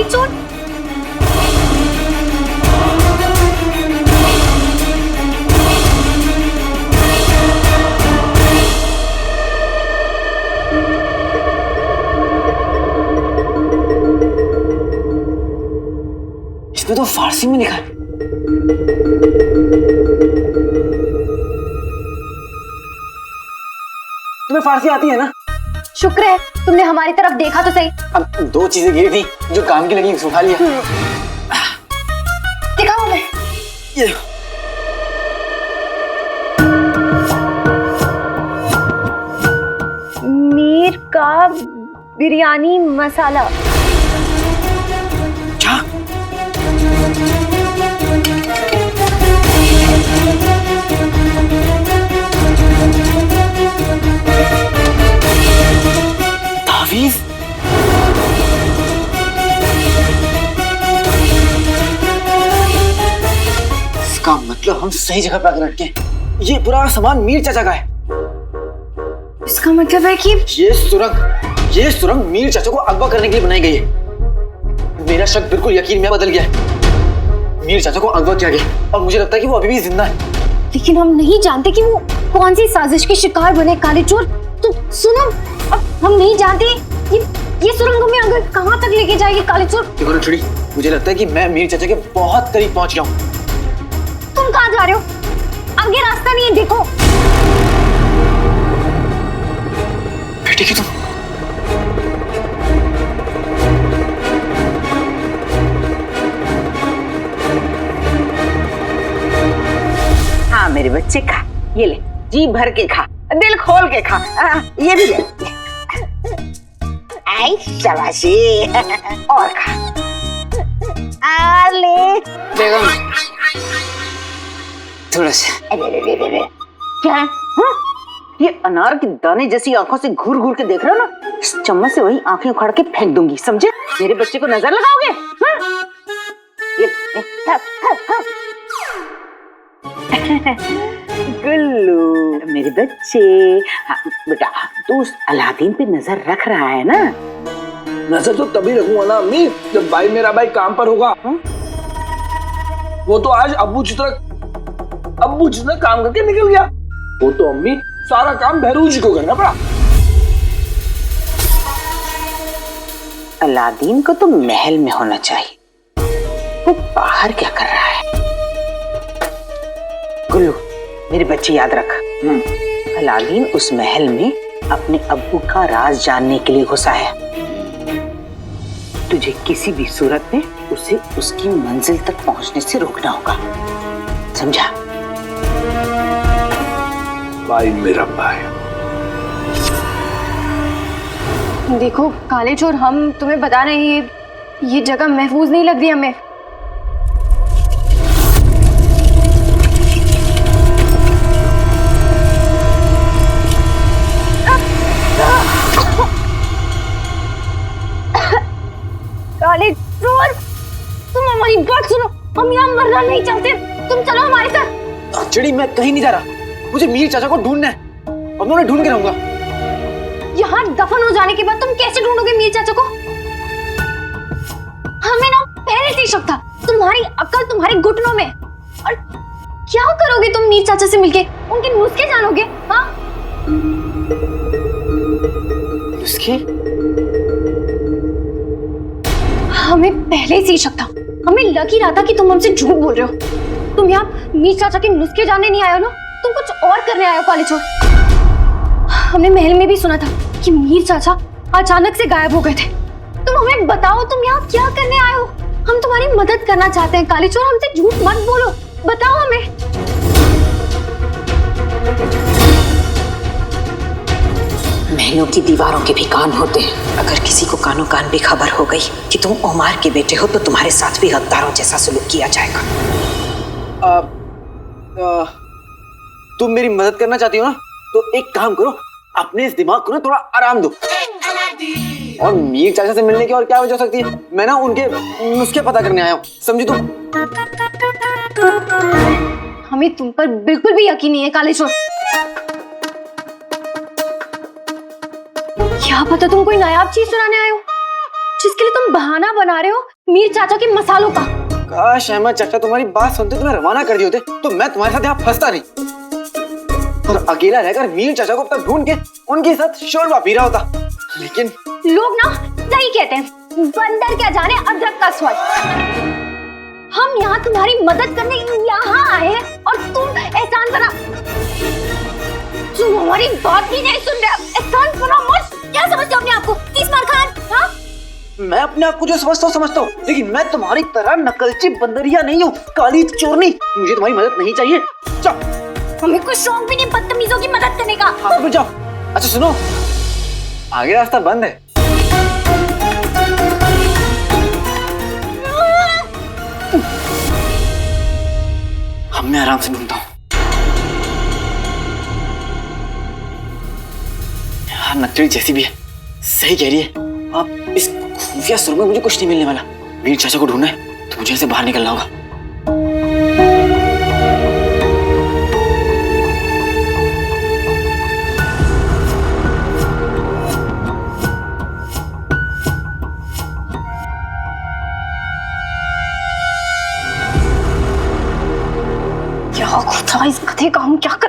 चोर। इसमें तो फारसी में लिखा है। तुम्हें फारसी आती है ना? शुक्र है तुमने हमारी तरफ देखा तो सही। अब 2 चीजें गिरी थी जो काम की लगी, उठा लिया। दिखाओ हमें। ये मीर का बिरयानी मसाला। क्या? तावीज़? इसका मतलब हम सही जगह पे आकर अटके। ये पूरा सामान मीर चाचा का है। इसका मतलब है कि ये सुरंग मीर चाचा को अगवा करने के लिए बनाई गई है। मेरा शक बिल्कुल यकीन में बदल गया है। मीर चाचा को अगवा किया गया और मुझे लगता है कि वो अभी भी जिंदा है। लेकिन हम नहीं जानते कि वो कौन सी साजिश के शिकार बने काले चोर। तो सुनो, अब हम नहीं जानते ये सुरंग हमें अगर कहाँ तक लेके जाएगी काले चोर। देखो छुड़ी, मुझे लगता है कि मैं मीर चाचा के बहुत करीब पहुंच गया हूँ। तुम कहाँ जा रहे हो? आगे रास्ता नहीं है, देखो। बेटी की तुम हाँ मेरे बच्चे, खा, ये ले, जी भर के खा, दिल खोल के खा। ये भी ले। आई शाबाशी। और खा। ले बेगम, थोड़ा सा। अरे क्या है? हाँ? ये अनार के दाने जैसी आंखों से घूर घूर के देख रहे हो ना? इस चम्मच से वही आंखें उखाड़ के फेंक दूंगी, समझे? मेरे बच्चे को नजर लगाओगे? हाँ? गुल्लू मेरे बच्चे। हाँ, बेटा तू उस अलादीन पे नजर रख रहा है ना? नजर तो तभी रखूंगा ना अम्मी, जब मेरा भाई काम पर होगा। वो तो आज अब्बू जितना काम करके निकल गया। वो तो अम्मी सारा काम भैरू जी को करना पड़ा। अलादीन को तो महल में होना चाहिए, वो बाहर क्या कर रहा है? गुल्लू मेरे बच्चे याद रख, अलादीन उस महल में अपने अब्बू का राज जानने के लिए घुसा है। तुझे किसी भी सूरत में उसे उसकी मंजिल तक पहुंचने से रोकना होगा, समझा? भाई मेरा भाई। देखो काले चोर, हम तुम्हें बता रहे हैं ये जगह महफूज नहीं लग रही हमें। काले चोर, तुम हमारी बात सुनो, हम यहाँ मरना नहीं चाहते। तुम चलो हमारे साथ। चिड़ी, मैं कहीं नहीं जा रहा। मुझे मीर चाचा को ढूंढना है और मैं उन्हें ढूंढ के रहूंगा। यहाँ दफन हो जाने के बाद तुम कैसे ढूंढोगे मीर चाचा को? हमें ना पहले से ही शक था, तुम्हारी अक्ल तुम्हारे घुटनों में। और क्या करोगे तुम मीर चाचा से मिलके? उनके नुस्खे जानोगे? हाँ, नुस्खे? हमें पहले से ही शक था। हमें लग ही रहा था कि तुम हमसे झूठ बोल रहे हो। तुम यहाँ मीर चाचा के नुस्खे जानने नहीं आए हो ना, तुम कुछ और करने आए हो काले चोर। हमने महल में भी सुना था कि मीर चाचा अचानक से गायब हो गए थे। तुम हमें बताओ, तुम यहाँ क्या करने आए हो? हम तुम्हारी मदद करना चाहते हैं काले चोर, हमसे झूठ मत बोलो, बताओ हमें। महलों की दीवारों के भी कान होते हैं। अगर किसी को कानों कान भी खबर हो गई कि तुम उमार के बेटे हो तो तुम्हारे साथ भी गद्दारों जैसा सलूक किया जाएगा। तुम मेरी मदद करना चाहती हो ना, तो एक काम करो, अपने इस दिमाग को ना थोड़ा आराम दो। और मीर चाचा से मिलने की और क्या वजह हो सकती है? मैं ना उनके नुस्खे पता करने आया हूँ, समझी तुम? हमें तुम पर बिल्कुल भी यकीन नहीं है काले चोर। क्या पता तुम कोई नायाब चीज सुनाने आए हो जिसके लिए तुम बहाना बना रहे हो मीर चाचा के मसालों का। काश अहमद चाचा तुम्हारी बात सुनते तुम्हें रवाना कर दिए होते तो मैं तुम्हारे साथ यहाँ फंसता नहीं, और अकेला रहकर मीर चाचा को तब ढूंढ के उनके साथ शोरबा पी रहा होता। लेकिन लोग ना सही कहते हैं, बंदर क्या जाने अदरक का स्वाद। हम यहाँ तुम्हारी मदद करने यहाँ आए हैं और तुम एहसान बना, तुम हमारी बात भी नहीं सुन रहे। एहसान बना मत, क्या समझते हो अपने आप को? तीसमार खान, हाँ? मैं अपने आप को जो समझता हूँ, लेकिन मैं तुम्हारी तरह नकलची बंदरिया नहीं हूँ, काली चोरनी। मुझे तुम्हारी मदद नहीं चाहिए। जाओ। हमें कोई शौक भी नहीं बदतमीजों की मदद करने का। हाँ तो जाओ। अच्छा सुनो, आगे रास्ता बंद है। अब मैं आराम से ढूंढता हूँ। यार नकली जैसी भी है, सही कह रही है। अब इस खुफिया सुर में मुझे कुछ नहीं मिलने वाला। मीर चाचा को ढूंढना है तो मुझे इसे बाहर निकलना होगा। क्या खुदा, इस कथे का हम क्या करें?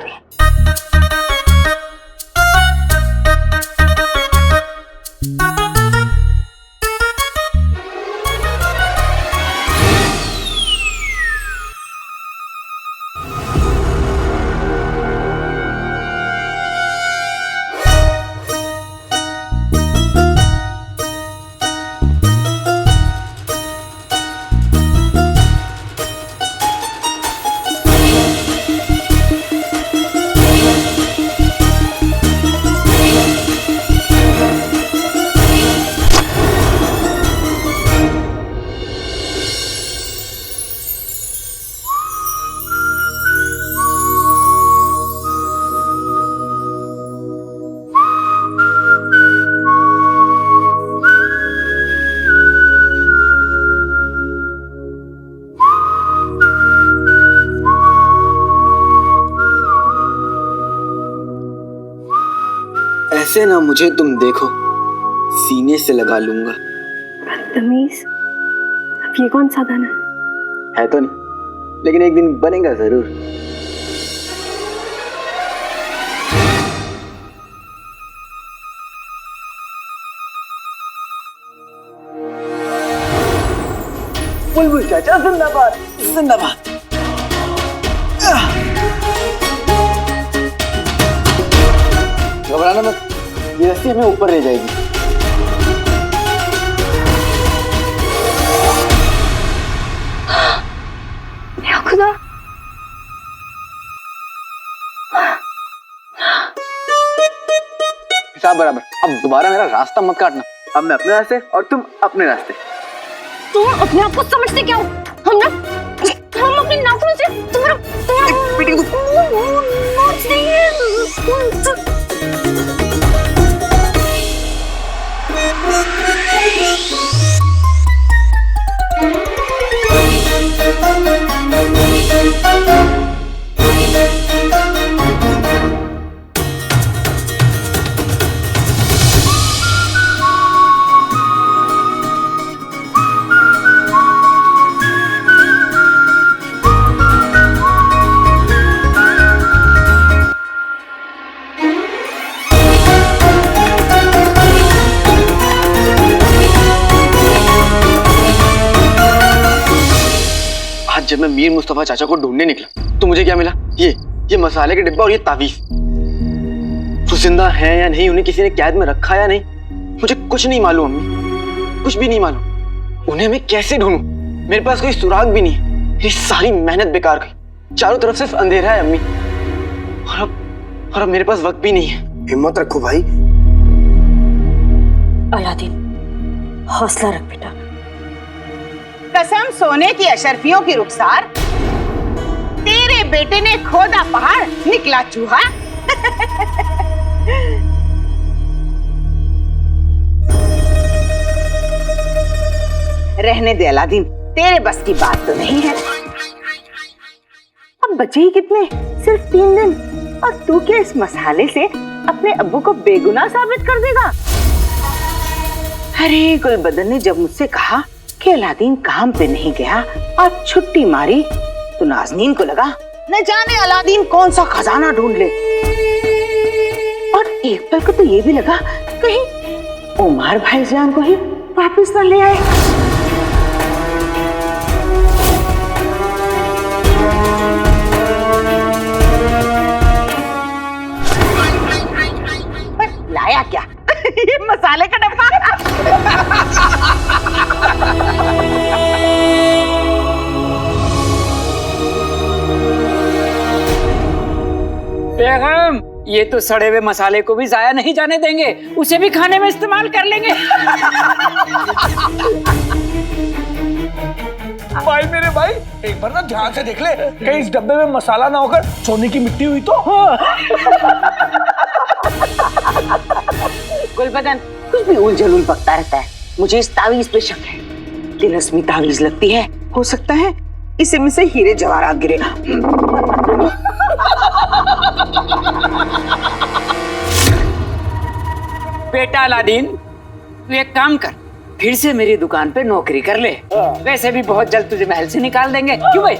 ऐसे ना मुझे तुम देखो, सीने से लगा लूंगा। बदतमीज, अब ये कौन सा गाना है तो नहीं, लेकिन एक दिन बनेगा जरूर। बुलबुल चाचा जिंदाबाद, जिंदाबाद। घबराना मत, ये रस्सी हमें ऊपर ले जाएगी। या खुदा, हिसाब बराबर। अब दोबारा मेरा रास्ता मत काटना। अब मैं अपने रास्ते और तुम अपने रास्ते। तुम अपने आप को समझते क्या हो? हम अपने नाखून से तुम्हारा नोच नहीं है। जब मैं मीर मुस्तफा चाचा को ढूंढने निकला तो मुझे क्या मिला? ये मसाले के डिब्बा और ये तावीज। वो जिंदा है या नहीं, उन्हें किसी ने कैद में रखा या नहीं, मुझे कुछ नहीं मालूम अम्मी, कुछ भी नहीं मालूम। उन्हें मैं कैसे ढूंढूं? मेरे पास कोई सुराग भी नहीं है। मेरी सारी मेहनत बेकार गई। चारों तरफ सिर्फ अंधेरा है अम्मी, और अब मेरे पास वक्त भी नहीं है। हिम्मत रखो भाई। अलादीन, हौसला रख बेटा। कसम सोने की अशरफियों की रुखसार, तेरे बेटे ने खोदा पहाड़ निकला चूहा। रहने दे अलादीन, तेरे बस की बात तो नहीं है। अब बचे ही कितने, सिर्फ 3 दिन, और तू क्या इस मसाले से अपने अब्बू को बेगुनाह साबित कर देगा? अरे गुलबदन ने जब मुझसे कहा कि अलादीन काम पे नहीं गया और छुट्टी मारी तो नाज़नीन को लगा न जाने अलादीन कौन सा खजाना ढूंढ ले। और एक पल को तो ये भी लगा कहीं उमर भाईजान को ही वापस न ले आए। पर लाया क्या? ये मसाले का डब्बा। बेगम, ये तो सड़े हुए मसाले को भी जाया नहीं जाने देंगे, उसे भी खाने में इस्तेमाल कर लेंगे। भाई मेरे भाई, एक बार ना ध्यान से देख ले कहीं इस डब्बे में मसाला ना होकर सोने की मिट्टी हुई तो। गुलबदन कुछ भी उलझुल बकता रहता है। मुझे इस तावीज पे शक है, तिलस्मी तावीज लगती है। हो सकता है इसे में से हीरे जवाहरात गिरे। बेटा अलादीन, तू एक काम कर, फिर से मेरी दुकान पे नौकरी कर ले। वैसे भी बहुत जल्द तुझे महल से निकाल देंगे। क्यों भाई?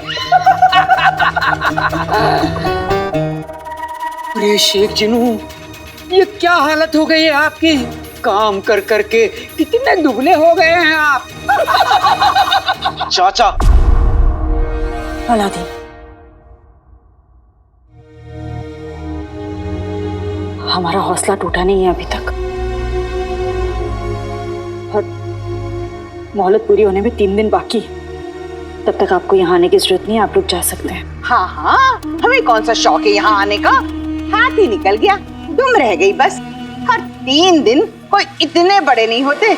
अरे शेख जिनू, ये क्या हालत हो गई है आपकी? काम कर करके कितने दुबले हो गए हैं आप। चाचा, अलादीन, हमारा हौसला टूटा नहीं है अभी तक। और मोहलत पूरी होने में 3 दिन बाकी, तब तक आपको यहाँ आने की जरूरत नहीं है, आप रुक जा सकते हैं। हाँ हाँ, हमें कौन सा शौक है यहाँ आने का? हाथ ही निकल गया, तुम रह गई बस। हर 3 दिन कोई इतने बड़े नहीं होते।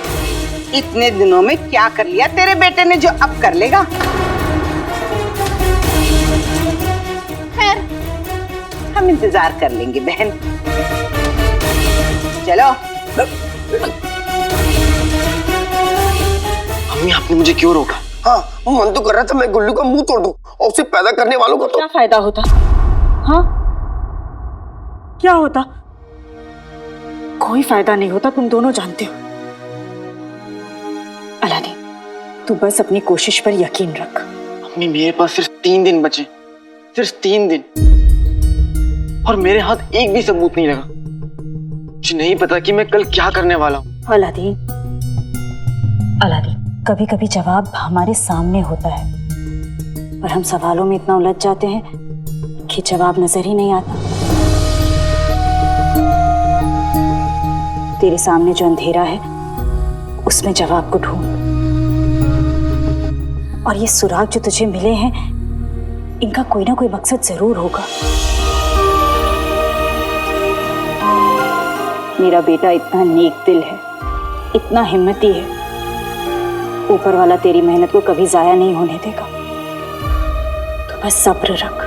इतने दिनों में क्या कर लिया तेरे बेटे ने जो अब कर लेगा? खैर, हम इंतजार कर लेंगे बहन। चलो। अम्मी आपने मुझे क्यों रोका? हाँ, मन तो कर रहा था मैं गुल्लू का मुंह तोड़ दूं और उसे पैदा करने वालों को तो। क्या फायदा होता? हाँ, क्या होता? कोई फायदा नहीं होता, तुम दोनों जानते हो। अलादीन, तू बस अपनी कोशिश पर यकीन रख। अम्मी, मेरे पास सिर्फ 3 दिन बचे, सिर्फ 3 दिन, और मेरे हाथ एक भी सबूत नहीं लगा। मुझे नहीं पता कि मैं कल क्या करने वाला हूँ। अलादीन, कभी कभी जवाब हमारे सामने होता है, पर हम सवालों में इतना उलझ जाते हैं कि जवाब नजर ही नहीं आता। तेरे सामने जो अंधेरा है, उसमें जवाब को ढूंढ। और ये सुराग जो तुझे मिले हैं, इनका कोई ना कोई मकसद जरूर होगा। मेरा बेटा इतना नेक दिल है, इतना हिम्मती है, ऊपर वाला तेरी मेहनत को कभी जाया नहीं होने देगा। तो बस सब्र रख।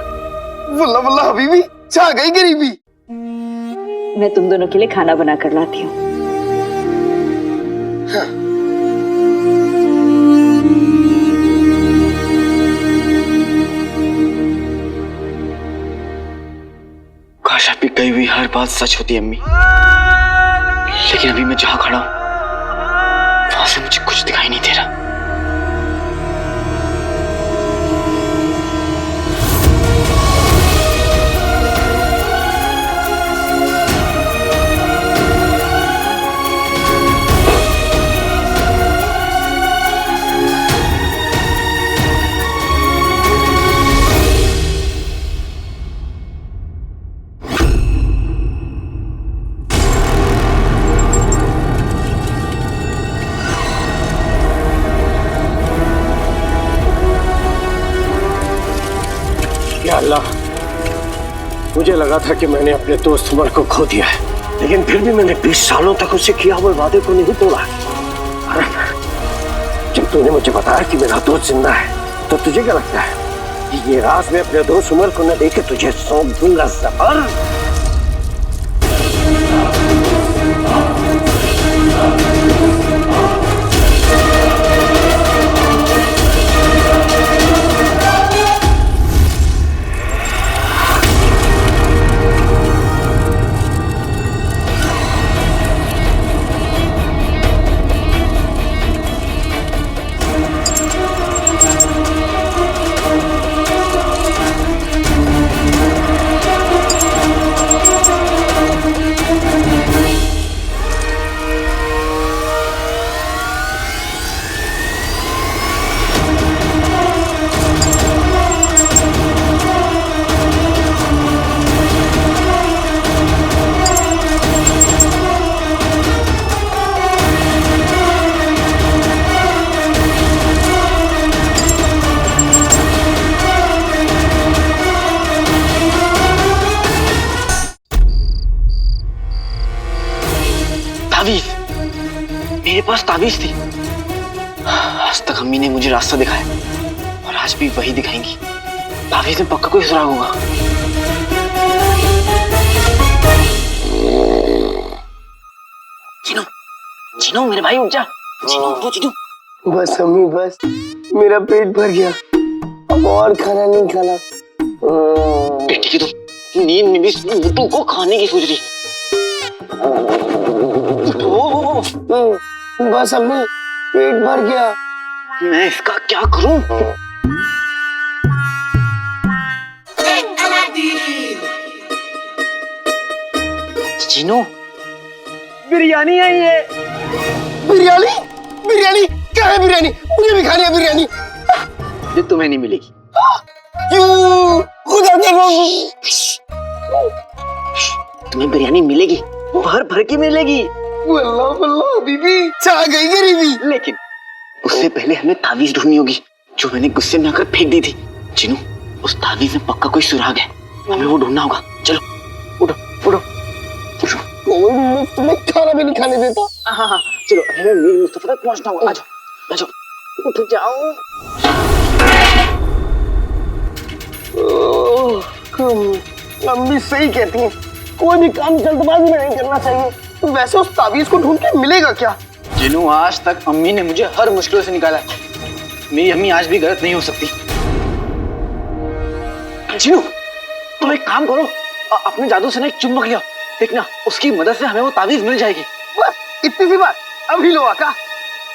वल्ला वल्ला हबीबी, छा गई गरीबी। मैं तुम दोनों के लिए खाना बना कर लाती हूँ। काश आपकी कही हुई हर बात सच होती अम्मी, लेकिन अभी मैं जहां खड़ा हूं वहां से मुझे कुछ दिखाई नहीं दे रहा। या अल्लाह, मुझे लगा था कि मैंने अपने दोस्त उमर को खो दिया है, लेकिन फिर भी मैंने 20 सालों तक उससे किया हुए वादे को नहीं तोड़ा। जब तूने मुझे बताया कि मेरा दोस्त जिंदा है, तो तुझे क्या लगता है कि ये राज मैं अपने दोस्त उमर को न देके तुझे सौंप दूंगा? ज़फर, ताबीज, मेरे पास ताबीज थी। आज तक अम्मी ने मुझे रास्ता दिखाया और आज भी वही दिखाएंगी। ताबीज में पक्का कोई सुराग होगा। चिनो, चिनो मेरे भाई उठ जा। चिनो उठो चिनो। बस अम्मी बस, मेरा पेट भर गया, अब और खाना नहीं खाना। बेटी की तो नींद में भी मोटू को खाने की सोच रही। बस अम्मी, पेट भर गया। मैं इसका क्या करूं? चिनो, बिरयानी आई है। बिरयानी? बिरयानी क्या है? बिरयानी मुझे भी खानी है बिरयानी। ये तुम्हें नहीं मिलेगी। क्यों? खुदा के तुम्हें बिरयानी मिलेगी, भर भर के मिलेगी। बल्ला बल्ला बीबी, चाह गई गरीबी। लेकिन उससे पहले हमें ताबीज ढूंढनी होगी जो मैंने गुस्से में आकर फेंक दी थी। चिनू, उस ताबीज में पक्का कोई सुराग है, हमें वो ढूंढना होगा। चलो उठो उठो उठो। कोई मुफ्त में खाना भी नहीं खाने देता। हाँ हाँ चलो, हमें मीर मुस्तफा तक पहुंचना होगा। आ जाओ उठ जाओ। अम्मी सही कहती हैं, कोई भी काम जल्दबाजी में नहीं करना चाहिए। वैसे उस ताबीज को ढूंढ के मिलेगा क्या? जिनू, आज तक अम्मी ने मुझे हर मुश्किलों से निकाला है। मेरी अम्मी आज भी गलत नहीं हो सकती। जिनू, तुम एक काम करो, अपने जादू से ना एक चुम्बक लिया, देखना उसकी मदद से हमें वो ताबीज मिल जाएगी। बस इतनी सी बात। अभी लो आका।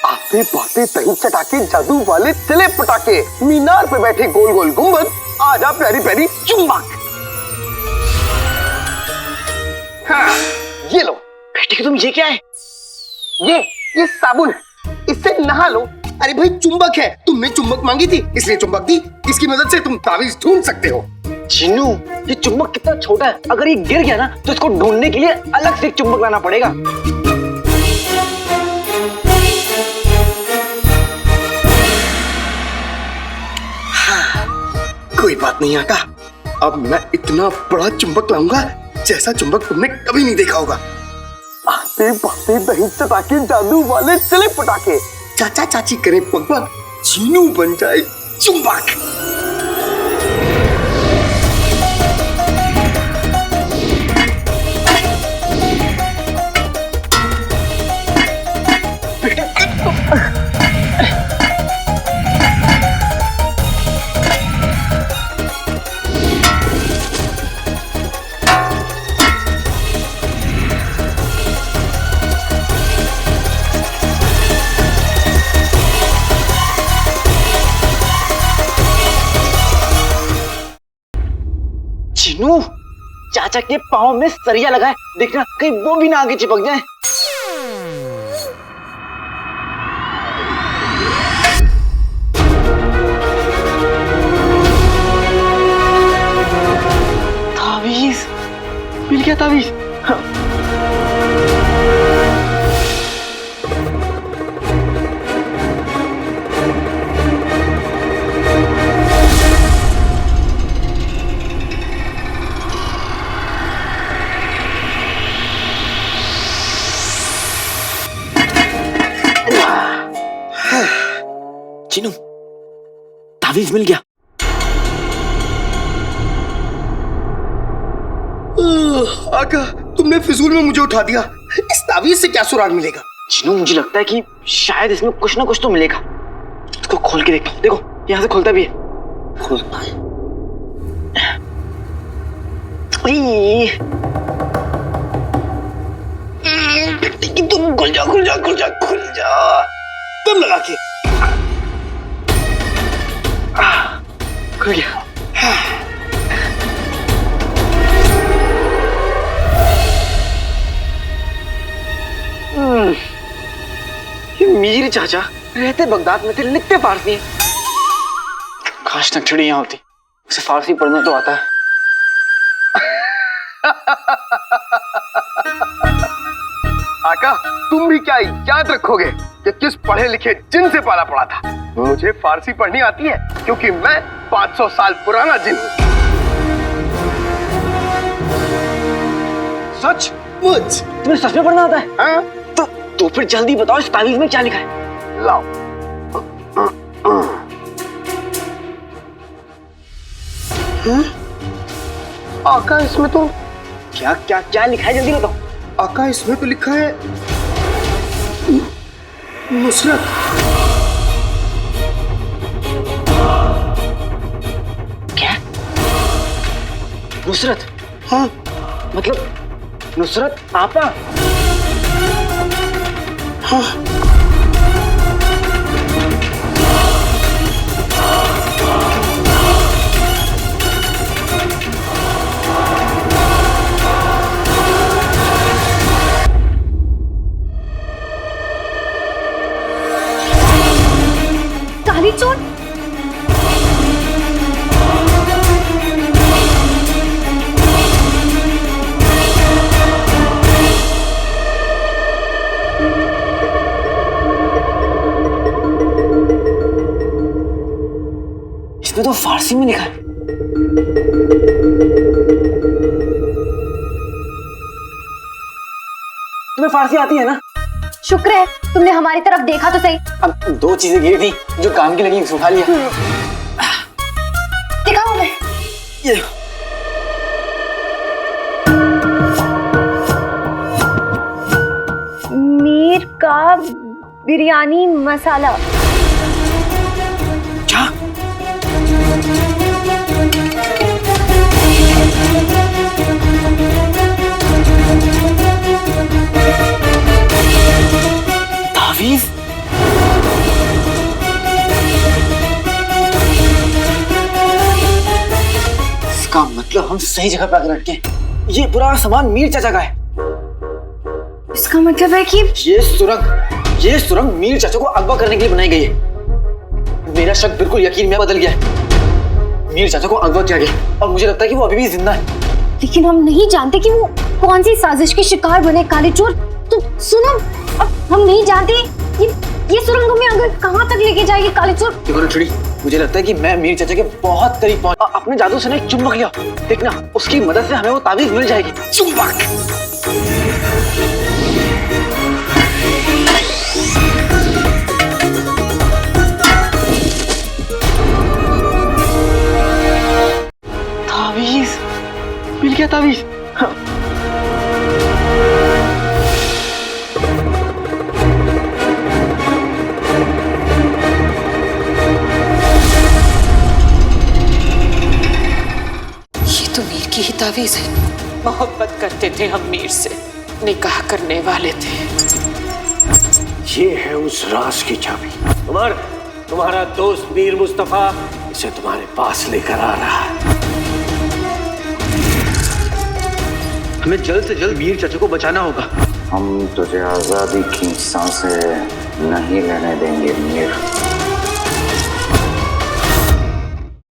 आते पाते तही चटाके, जादू वाले चले पटाके, मीनार पे बैठे गोल गोल गुंबद, आजा प्यारी प्यारी चुम्बक। हाँ, ये लो। बेटी की तुम ये क्या है? ये साबुन है, इससे नहा लो। अरे भाई चुंबक है, तुमने चुंबक मांगी थी इसलिए चुंबक दी। इसकी मदद से तुम ताबीज ढूंढ सकते हो। चिन्नू, ये चुंबक कितना छोटा है, अगर ये गिर गया ना तो इसको ढूंढने के लिए अलग से एक चुंबक लाना पड़ेगा। हाँ, कोई बात नहीं आका, अब मैं इतना बड़ा चुंबक लाऊंगा जैसा चुंबक तुमने कभी नहीं देखा होगा। आते पाते दही चटाके, जादू वाले चले पटाके, चाचा चाची करे पगपग, चीनू बन जाए चुंबक। चिन्नू, चाचा के पाँव में सरिया लगा है, देखना कहीं वो भी ना आगे चिपक जाए। ताबीज मिल गया, ताबीज। हाँ। चिनू, ताबीज मिल गया। आका, तुमने फिजूल में मुझे उठा दिया। इस ताबीज से क्या सुराग मिलेगा? चिनू, मुझे लगता है कि शायद इसमें कुछ ना कुछ तो मिलेगा। इसको खोल के देखता हूँ। देखो यहाँ से खुलता भी है। खुलता है। तुम खुल जा खुल जा खुल जा खुल जा। दम लगा के। खुल गया। ये मीर चाचा रहते बगदाद में थे, लिखते फारसी हैं। काश नक्शड़ी यहाँ होती, उसे फारसी पढ़ना तो आता है। आका, तुम भी क्या याद रखोगे कि किस पढ़े लिखे जिन से पाला पड़ा था? मुझे फारसी पढ़नी आती है क्योंकि मैं 500 साल पुराना जिन हूं। सच? मुझ तुम्हें सच में पढ़ना आता है? हाँ? तो तो फिर जल्दी बताओ इस तावीज में क्या लिखा है। लाओ। आका इसमें तो क्या क्या क्या लिखा है, जल्दी बताओ। आका इसमें तो लिखा है नुसरत। क्या? नुसरत? हाँ मतलब नुसरत आपा? हाँ। काली चोर? इसमें तो फारसी में लिखा है। तुम्हें फारसी आती है ना? शुक्र है तुमने हमारी तरफ देखा तो सही। अब दो चीजें गिरी थी जो काम की लगी, उठा लिया। दिखाओ मैं। ये मीर का बिरयानी मसाला। क्या? तावीज? इसका मतलब हम सही जगह पे आकर अटके। ये पूरा सामान मीर चाचा का है। इसका मतलब है कि ये सुरंग मीर चाचा को अगवा करने के लिए बनाई गई है। मेरा शक बिल्कुल यकीन में बदल गया है। मीर चाचा को अगवा किया गया और मुझे लगता है कि वो अभी भी जिंदा है। लेकिन हम नहीं जानते कि वो कौन सी साजिश के शिकार बने काले चोर। तो सुनो, अब हम नहीं जानते ये सुरंग हमें अगर कहाँ तक लेके जाएगी काले चोर। देखो ना छुड़ी, मुझे लगता है कि मैं मीर चाचा के बहुत करीब पहुंच। अपने जादू से ना एक चुंबक लिया, देखना उसकी मदद से हमें वो तावीज मिल जाएगी। चुंबक? तावीज मिल गया, तावीज। हाँ। की ही तावीज है। मोहब्बत करते थे हम मीर से, निकाह करने वाले थे। ये है उस राज की चाबी। उमर, तुम्हारा दोस्त मीर मुस्तफा इसे तुम्हारे पास लेकर आ रहा है। हमें जल्द से जल्द मीर चाचा को बचाना होगा। हम तुझे आजादी की सांसें नहीं लेने देंगे मीर।